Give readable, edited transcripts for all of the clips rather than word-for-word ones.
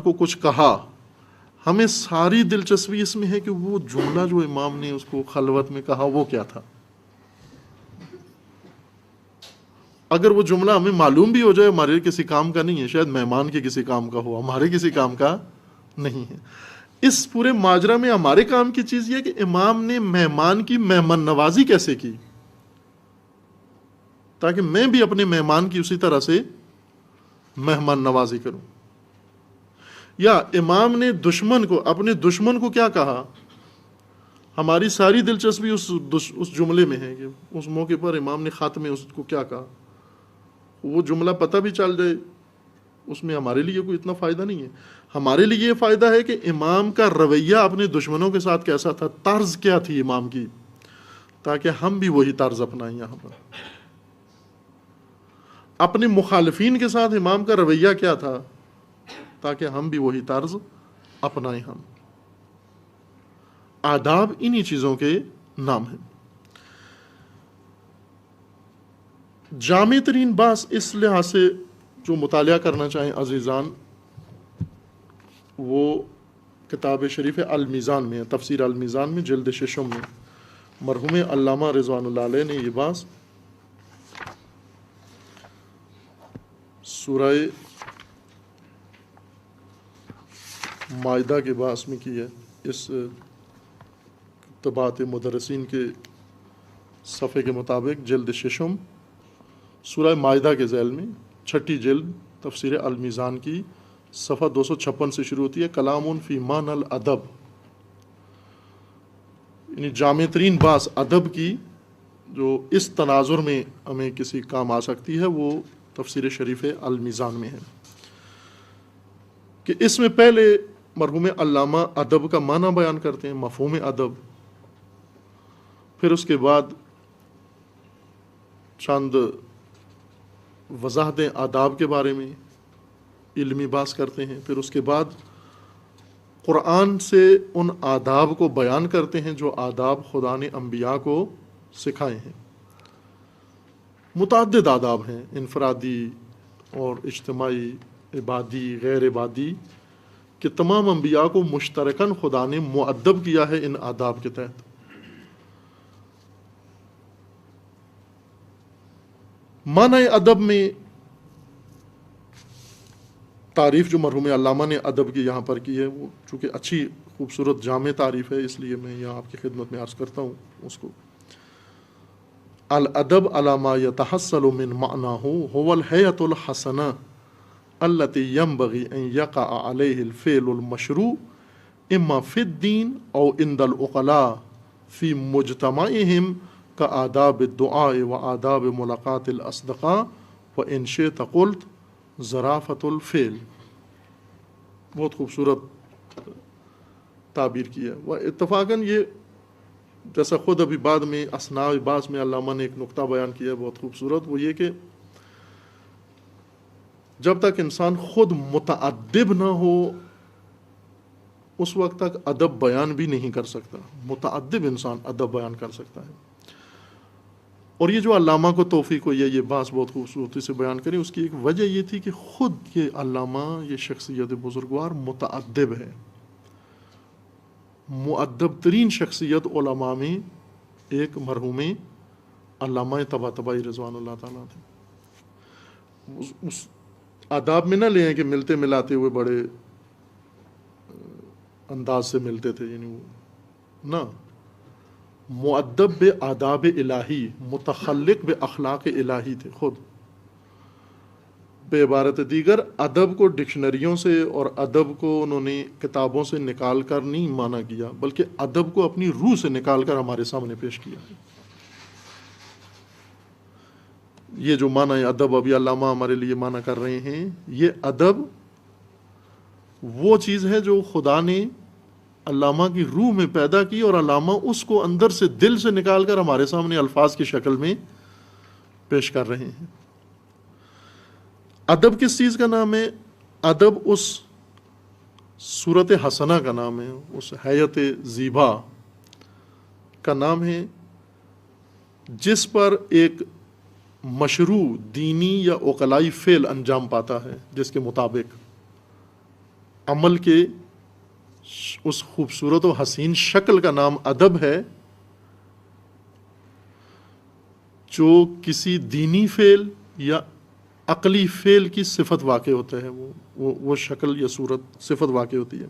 کو کچھ کہا، ہمیں ساری دلچسپی اس میں ہے کہ وہ جملہ جو امام نے اس کو خلوت میں کہا وہ کیا تھا. اگر وہ جملہ ہمیں معلوم بھی ہو جائے ہمارے کسی کام کا نہیں ہے، شاید مہمان کے کسی کام کا ہو، ہمارے کسی کام کا نہیں ہے. اس پورے ماجرا میں ہمارے کام کی چیز یہ کہ امام نے مہمان کی مہمان نوازی کیسے کی، تاکہ میں بھی اپنے مہمان کی اسی طرح سے مہمان نوازی کروں. یا امام نے اپنے دشمن کو کیا کہا، ہماری ساری دلچسپی اس جملے میں ہے کہ اس موقع پر امام نے خاتمے میں اس کو کیا کہا. وہ جملہ پتہ بھی چل جائے اس میں ہمارے لیے کوئی اتنا فائدہ نہیں ہے. ہمارے لیے یہ فائدہ ہے کہ امام کا رویہ اپنے دشمنوں کے ساتھ کیسا تھا، طرز کیا تھی امام کی، تاکہ ہم بھی وہی طرز اپنائیں. یہاں پر اپنے مخالفین کے ساتھ امام کا رویہ کیا تھا، تاکہ ہم بھی وہی طرز اپنائیں. ہم آداب انہی چیزوں کے نام ہیں. جامع ترین بحث اس لحاظ سے جو مطالعہ کرنا چاہیں عزیزان، وہ کتاب شریف المیزان میں ہے. تفسیر المیزان میں جلد 6 میں مرحوم علامہ رضوان اللہ علیہ نے یہ بحث سورہ مائدہ کے بحث میں کی ہے. اس طباعت مدرسین کے صفحے کے مطابق جلد 6 سورہ مائدہ کے ذیل میں 6 جلد تفسیر المیزان کی صفحہ 256 سے شروع ہوتی ہے. کلام فی معنی الادب، یعنی جامع ترین بحث ادب کی جو اس تناظر میں ہمیں کسی کام آ سکتی ہے وہ تفسیر شریف المیزان میں ہے. کہ اس میں پہلے مرحوم علامہ ادب کا معنی بیان کرتے ہیں، مفہوم ادب. پھر اس کے بعد چند وضاحتیں آداب کے بارے میں علمی بحث کرتے ہیں. پھر اس کے بعد قرآن سے ان آداب کو بیان کرتے ہیں جو آداب خدا نے انبیاء کو سکھائے ہیں. متعدد آداب ہیں، انفرادی اور اجتماعی، عبادی، غیر عبادی، کہ تمام انبیاء کو مشترکاً خدا نے مؤدب کیا ہے ان آداب کے تحت. معنی ادب میں تعریف جو مرحوم علامہ نے ادب کی یہاں پر کی ہے، وہ چونکہ اچھی خوبصورت جامع تعریف ہے، اس لیے میں یہاں آپ کی خدمت میں عرض کرتا ہوں اس کو. الادب علی ما یتحصل من معناہ هو الحیۃ الحسنہ التي ينبغي ان يقع عليه الفعل المشروع اما في الدین او عند العقلاء في مجتمعهم كآداب الدعاء وآداب ملاقات الاصدقاء وإن شئت قلت ظرافت الفعل. بہت خوبصورت تعبیر کی ہے. وہ اتفاقاً یہ جیسا خود ابھی بعد میں اثناء بعض میں علامہ نے ایک نقطہ بیان کیا ہے بہت خوبصورت، وہ یہ کہ جب تک انسان خود متعدب نہ ہو اس وقت تک ادب بیان بھی نہیں کر سکتا. متعدب انسان ادب بیان کر سکتا ہے. اور یہ جو علامہ کو توفیق ہوئی ہے یہ بات بہت خوبصورتی سے بیان کریں، اس کی ایک وجہ یہ تھی کہ خود یہ علامہ، یہ شخصیت بزرگوار متعدب ہے. مؤدب ترین شخصیت علماء میں ایک مرحوم علامہ طباطبائی رضوان اللہ تعالیٰ تھے. اس آداب میں نہ لیں کہ ملتے ملاتے ہوئے بڑے انداز سے ملتے تھے، یعنی وہ نہ، مؤدب بے آداب الہی، متخلق بے اخلاق الہی تھے خود. بے عبارت دیگر ادب کو ڈکشنریوں سے اور ادب کو انہوں نے کتابوں سے نکال کر نہیں مانا کیا، بلکہ ادب کو اپنی روح سے نکال کر ہمارے سامنے پیش کیا. یہ جو معنی ادب ابھی علامہ ہمارے لیے معنی کر رہے ہیں، یہ ادب وہ چیز ہے جو خدا نے علامہ کی روح میں پیدا کی اور علامہ اس کو اندر سے دل سے نکال کر ہمارے سامنے الفاظ کی شکل میں پیش کر رہے ہیں. ادب کس چیز کا نام ہے؟ ادب اس صورت حسنہ کا نام ہے، اس حیت زیبا کا نام ہے جس پر ایک مشروع دینی یا عقلائی فعل انجام پاتا ہے، جس کے مطابق عمل کے اس خوبصورت و حسین شکل کا نام ادب ہے جو کسی دینی فعل یا عقلی فعل کی صفت واقع ہوتا ہے، وہ شکل یا صورت صفت واقع ہوتی ہے.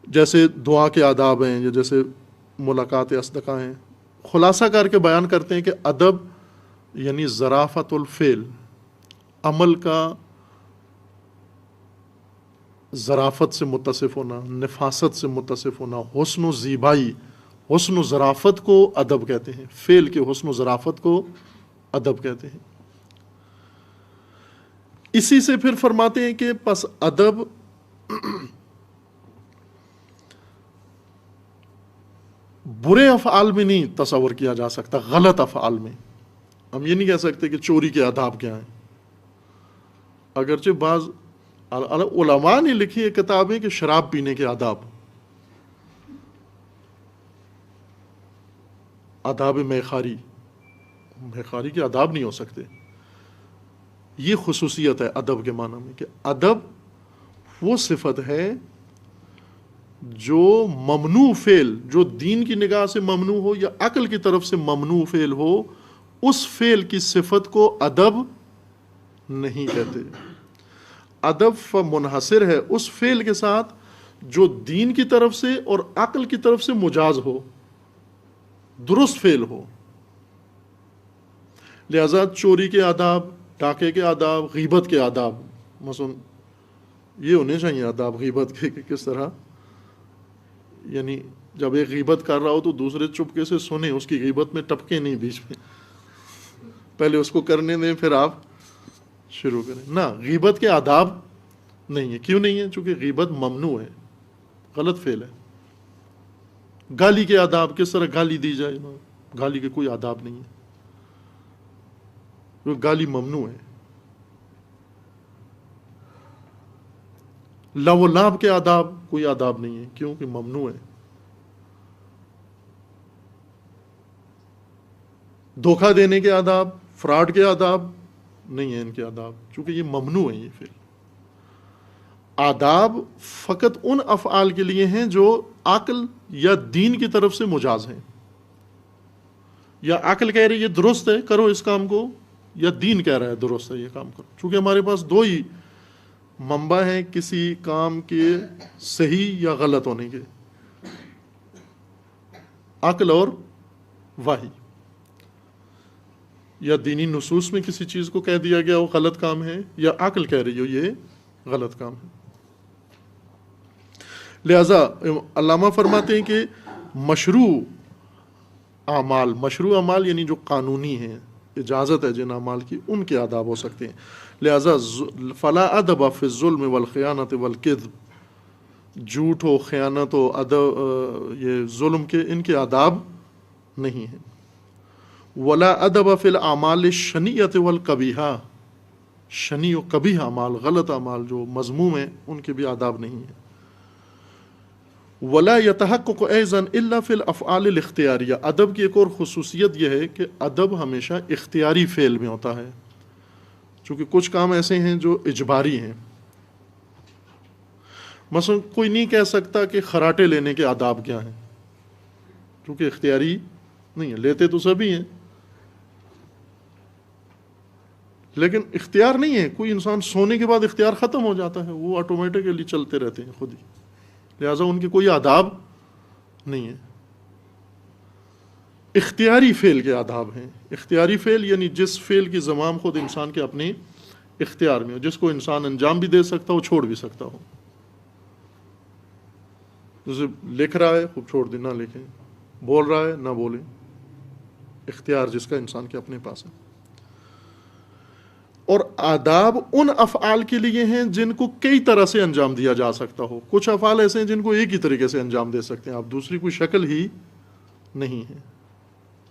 جیسے دعا کے آداب ہیں یا جیسے ملاقات اصدقاء ہیں. خلاصہ کر کے بیان کرتے ہیں کہ ادب یعنی ظرافت الفعل، عمل کا ظرافت سے متصف ہونا، نفاست سے متصف ہونا، حسن و زیبائی، حسن و ظرافت کو ادب کہتے ہیں. فعل کے حسن و ظرافت کو ادب کہتے ہیں. اسی سے پھر فرماتے ہیں کہ پس ادب برے افعال میں نہیں تصور کیا جا سکتا، غلط افعال میں. ہم یہ نہیں کہہ سکتے کہ چوری کے آداب کیا ہیں، اگرچہ بعض علماء نے لکھی ہے کتابیں کہ شراب پینے کے آداب، آداب میخاری کے آداب نہیں ہو سکتے. یہ خصوصیت ہے ادب کے معنی میں کہ ادب وہ صفت ہے جو ممنوع فعل، جو دین کی نگاہ سے ممنوع ہو یا عقل کی طرف سے ممنوع فعل ہو، اس فعل کی صفت کو ادب نہیں کہتے. ادب منحصر ہے اس فعل کے ساتھ جو دین کی طرف سے اور عقل کی طرف سے مجاز ہو، درست فعل ہو. لہذا چوری کے آداب، ڈاکے کے آداب، غیبت کے آداب مثلا یہ ہونے چاہیے آداب غیبت کے کہ کس طرح، یعنی جب ایک غیبت کر رہا ہو تو دوسرے چپکے سے سنیں، اس کی غیبت میں ٹپکے نہیں بیچ میں، پہلے اس کو کرنے دیں پھر آپ شروع کریں. نہ، غیبت کے آداب نہیں ہے. کیوں نہیں ہے؟ چونکہ غیبت ممنوع ہے، غلط فعل ہے. گالی کے آداب، کس طرح گالی دی جائے، گالی کے کوئی آداب نہیں ہے، وہ گالی ممنوع ہے. لو و لعب کے آداب، کوئی آداب نہیں ہے کیونکہ ممنوع ہے. دھوکہ دینے کے آداب، فراڈ کے آداب نہیں ہیں ان کے آداب، چونکہ یہ ممنوع ہے. یہ فعل آداب فقط ان افعال کے لیے ہیں جو عقل یا دین کی طرف سے مجاز ہیں، یا عقل کہہ رہی ہے یہ درست ہے کرو اس کام کو، یا دین کہہ رہا ہے درست ہے یہ کام کرو. چونکہ ہمارے پاس دو ہی منبع ہیں کسی کام کے صحیح یا غلط ہونے کے، عقل اور وحی. یا دینی نصوص میں کسی چیز کو کہہ دیا گیا وہ غلط کام ہے، یا عقل کہہ رہی ہو یہ غلط کام ہے. لہذا علامہ فرماتے ہیں کہ مشروع اعمال یعنی جو قانونی ہیں، اجازت ہے جن اعمال کی، ان کے آداب ہو سکتے ہیں. لہذا فلا ادب فی الظلم والخیانت والکذب، جھوٹ ہو، خیانت ہو، یہ ظلم کے، ان کے آداب نہیں ہیں. ولا ادب فی الاعمال الشنیعۃ والقبیحہ، شنیع و قبیح اعمال، غلط اعمال جو مذموم ہیں، ان کے بھی آداب نہیں ہیں. ولا يتحقق ايضا الا في الافعال الاختیاریہ، ادب کی ایک اور خصوصیت یہ ہے کہ ادب ہمیشہ اختیاری فعل میں ہوتا ہے، چونکہ کچھ کام ایسے ہیں جو اجباری ہیں. مثلا کوئی نہیں کہہ سکتا کہ خراٹے لینے کے آداب کیا ہیں، کیونکہ اختیاری نہیں ہے. لیتے تو سبھی ہیں لیکن اختیار نہیں ہے. کوئی انسان سونے کے بعد اختیار ختم ہو جاتا ہے، وہ آٹومیٹکلی چلتے رہتے ہیں خود ہی، لہٰذا ان کے کوئی آداب نہیں ہیں. اختیاری فعل کے آداب ہیں. اختیاری فعل یعنی جس فعل کی زمام خود انسان کے اپنے اختیار میں ہو، جس کو انسان انجام بھی دے سکتا ہو، چھوڑ بھی سکتا ہو. جیسے لکھ رہا ہے خوب چھوڑ دیں، نہ لکھیں، بول رہا ہے نہ بولیں، اختیار جس کا انسان کے اپنے پاس ہے. اور آداب ان افعال کے لیے ہیں جن کو کئی طرح سے انجام دیا جا سکتا ہو. کچھ افعال ایسے ہیں جن کو ایک ہی طریقے سے انجام دے سکتے ہیں آپ، دوسری کوئی شکل ہی نہیں ہے،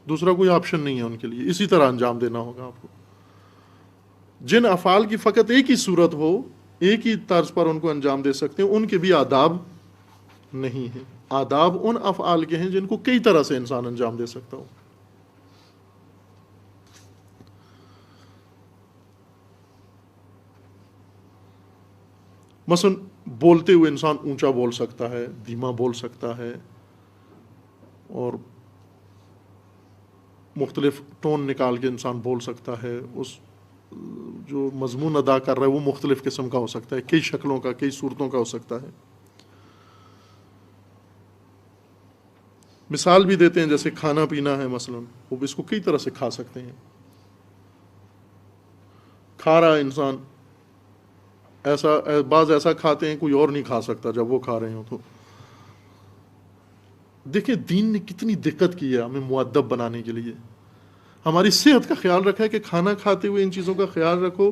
دوسرا کوئی آپشن نہیں ہے ان کے لیے، اسی طرح انجام دینا ہوگا آپ کو. جن افعال کی فقط ایک ہی صورت ہو، ایک ہی طرز پر ان کو انجام دے سکتے ہیں، ان کے بھی آداب نہیں ہیں. آداب ان افعال کے ہیں جن کو کئی طرح سے انسان انجام دے سکتا ہو. مثلا بولتے ہوئے انسان اونچا بول سکتا ہے، دھیما بول سکتا ہے، اور مختلف ٹون نکال کے انسان بول سکتا ہے. اس جو مضمون ادا کر رہا ہے وہ مختلف قسم کا ہو سکتا ہے، کئی شکلوں کا، کئی صورتوں کا ہو سکتا ہے. مثال بھی دیتے ہیں، جیسے کھانا پینا ہے مثلا، وہ اس کو کئی طرح سے کھا سکتے ہیں. کھا رہا ہے انسان، بعض ایسا کھاتے ہیں کوئی اور نہیں کھا سکتا جب وہ کھا رہے ہوں. تو دیکھیں دین نے کتنی دقت کی ہے ہمیں مؤدب بنانے کے لیے. ہماری صحت کا خیال رکھا ہے کہ کھانا کھاتے ہوئے ان چیزوں کا خیال رکھو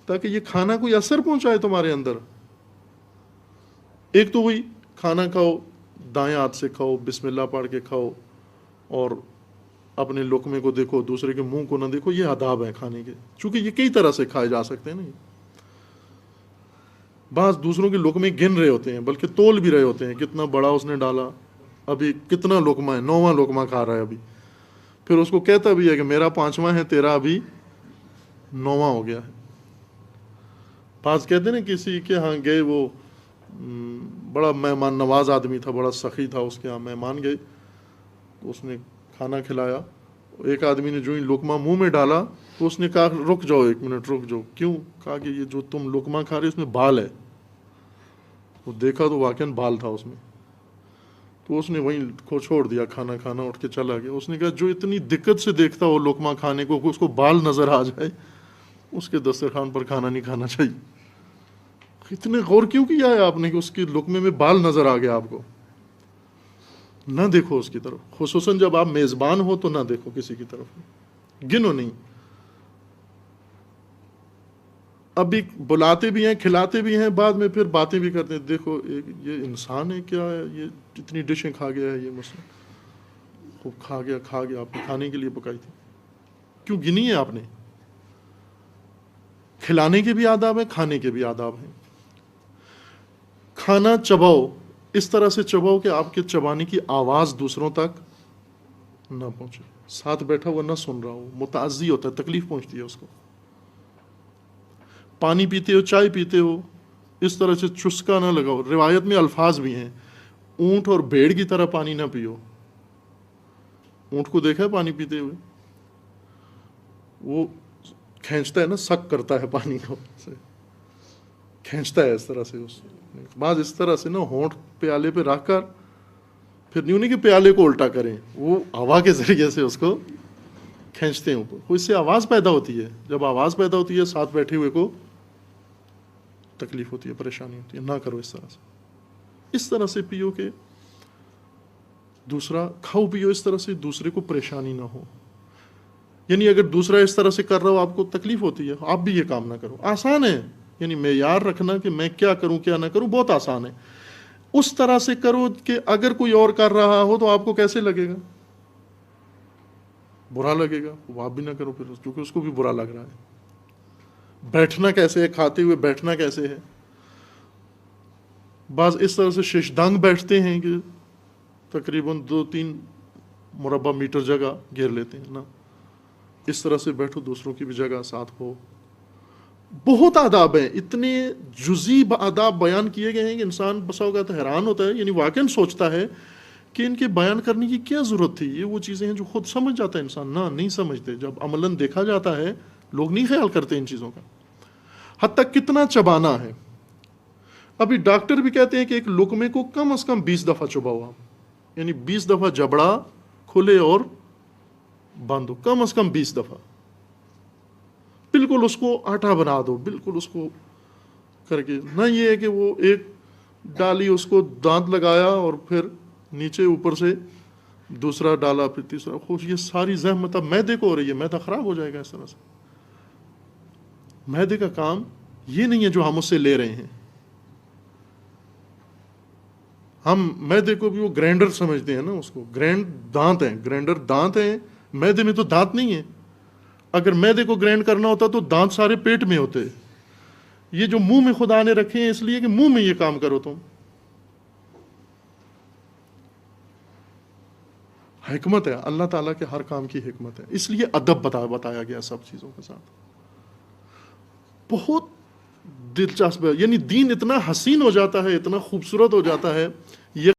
تاکہ یہ کھانا کوئی اثر پہنچائے تمہارے اندر. ایک تو وہی کھانا کھاؤ، دائیں ہاتھ سے کھاؤ، بسم اللہ پڑھ کے کھاؤ، اور اپنے لقمے کو دیکھو، دوسرے کے منہ کو نہ دیکھو. یہ آداب ہیں کھانے کے، چونکہ یہ کئی طرح سے کھائے جا سکتے ہیں. نہیں، بعض دوسروں کے لقمے گن رہے ہوتے ہیں، بلکہ تول بھی رہے ہوتے ہیں، کتنا بڑا اس نے ڈالا، ابھی کتنا لقمہ ہے، 9واں لقمہ کھا رہا ہے ابھی. پھر اس کو کہتا بھی ہے کہ میرا 5واں ہے، تیرا ابھی 9واں ہو گیا ہے. بعض کہتے ہیں نا کسی کے ہاں گئے، وہ بڑا مہمان نواز آدمی تھا، بڑا سخی تھا، اس کے ہاں مہمان گئے تو اس نے کھانا کھلایا. ایک آدمی نے جو ہی لقمہ منہ میں ڈالا تو اس نے کہا رک جاؤ، 1 منٹ رک جاؤ. کیوں؟ کہا کہ یہ جو تم لقمہ کھا رہے اس میں بال ہے. وہ دیکھا تو واقعاً بال تھا اس میں. تو اس نے وہیں کو چھوڑ دیا کھانا کھانا، اٹھ کے چلا گیا. اس نے کہا جو اتنی دقت سے دیکھتا ہو لقمہ کھانے کو، اس کو بال نظر آ جائے، اس کے دسترخوان پر کھانا نہیں کھانا چاہیے. اتنے غور کیوں کیا ہے آپ نے کہ اس کے لقمے میں بال نظر آ گیا آپ کو؟ نہ دیکھو اس کی طرف، خصوصاً جب آپ میزبان ہو تو نہ دیکھو کسی کی طرف، گنو نہیں. ابھی بلاتے بھی ہیں، کھلاتے بھی ہیں، بعد میں پھر باتیں بھی کرتے ہیں، دیکھو یہ انسان ہے کیا ہے، یہ اتنی ڈشیں کھا گیا ہے، یہ مسئلہ خوب کھا گیا آپ نے کھانے کے لیے پکائی تھی. کیوں گنی ہے آپ نے؟ کھلانے کے بھی آداب ہیں، کھانے کے بھی آداب ہیں. کھانا چباؤ، اس طرح سے چباؤ کہ آپ کے چبانے کی آواز دوسروں تک نہ پہنچے. ساتھ بیٹھا ہوا نہ سن رہا ہو، متعزی ہوتا ہے، تکلیف پہنچتی ہے اس کو. پانی پیتے ہو، چائے پیتے ہو، اس طرح سے چسکا نہ لگاؤ. روایت میں الفاظ بھی ہیں، اونٹ اور بھیڑ کی طرح پانی نہ پیو. اونٹ کو دیکھا ہے پانی پیتے ہوئے؟ وہ کھینچتا ہے نا، سک کرتا ہے پانی کو، کھینچتا ہے اس طرح سے. بعض اس طرح سے نا ہونٹ پیالے پہ رکھ کر، پھر نہیں کہ پیالے کو الٹا کریں، وہ ہوا کے ذریعے سے اس کو کھینچتے ہیں اوپر. اس سے آواز پیدا ہوتی ہے. جب آواز پیدا ہوتی ہے ساتھ بیٹھے ہوئے کو تکلیف ہوتی ہے، پریشانی ہوتی ہے. نہ کرو اس طرح سے. اس طرح سے پیو کہ دوسرا کھاؤ پیو اس طرح سے دوسرے کو پریشانی نہ ہو. یعنی اگر دوسرا اس طرح سے کر رہا ہو آپ کو تکلیف ہوتی ہے، آپ بھی یہ کام نہ کرو. آسان ہے، یعنی معیار رکھنا کہ میں کیا کروں کیا نہ کروں بہت آسان ہے. اس طرح سے کرو کہ اگر کوئی اور کر رہا ہو تو آپ کو کیسے لگے گا؟ برا لگے گا. وہ آپ بھی نہ کرو پھر، کیونکہ اس کو بھی برا لگ رہا ہے. بیٹھنا کیسے ہے، کھاتے ہوئے بیٹھنا کیسے ہے؟ بعض اس طرح سے ششدنگ بیٹھتے ہیں کہ تقریباً 2-3 مربع میٹر جگہ گھیر لیتے ہیں. نا، اس طرح سے بیٹھو، دوسروں کی بھی جگہ ساتھ ہو. بہت آداب ہیں، اتنے جزئی آداب بیان کیے گئے ہیں کہ انسان بسا اوقات حیران ہوتا ہے، یعنی واقعاً سوچتا ہے کہ ان کے بیان کرنے کی کیا ضرورت تھی. یہ وہ چیزیں ہیں جو خود سمجھ جاتا ہے انسان. نہ، نہیں سمجھتے. جب عملاً دیکھا جاتا ہے لوگ نہیں خیال کرتے ان چیزوں کا. حتیٰ کتنا چبانا ہے. ابھی ڈاکٹر بھی کہتے ہیں کہ ایک لقمے کو کم از کم 20 دفعہ چباؤ آپ، یعنی 20 دفعہ جبڑا کھلے اور باندھو، کم از کم 20 دفعہ. بالکل اس کو آٹا بنا دو، بالکل اس کو کر کے. نہ یہ ہے کہ وہ ایک ڈالی اس کو دانت لگایا اور پھر نیچے اوپر سے دوسرا ڈالا پھر تیسرا. خوش، یہ ساری زحمت اب میدے کو ہو رہی ہے، میدا خراب ہو جائے گا اس طرح سے. میدے کا کام یہ نہیں ہے جو ہم اس سے لے رہے ہیں. ہم میدے کو بھی وہ گرینڈر سمجھتے ہیں نا، اس کو دانت ہیں، گرینڈر دانت ہیں. میدے میں تو دانت نہیں ہے. اگر میدے کو گرینڈ کرنا ہوتا تو دانت سارے پیٹ میں ہوتے. یہ جو منہ میں خدا نے رکھے ہیں اس لیے کہ منہ میں یہ کام کرو تم. حکمت ہے، اللہ تعالیٰ کے ہر کام کی حکمت ہے. اس لیے ادب بتایا گیا سب چیزوں کے ساتھ. بہت دلچسپ ہے، یعنی دین اتنا حسین ہو جاتا ہے، اتنا خوبصورت ہو جاتا ہے، یہ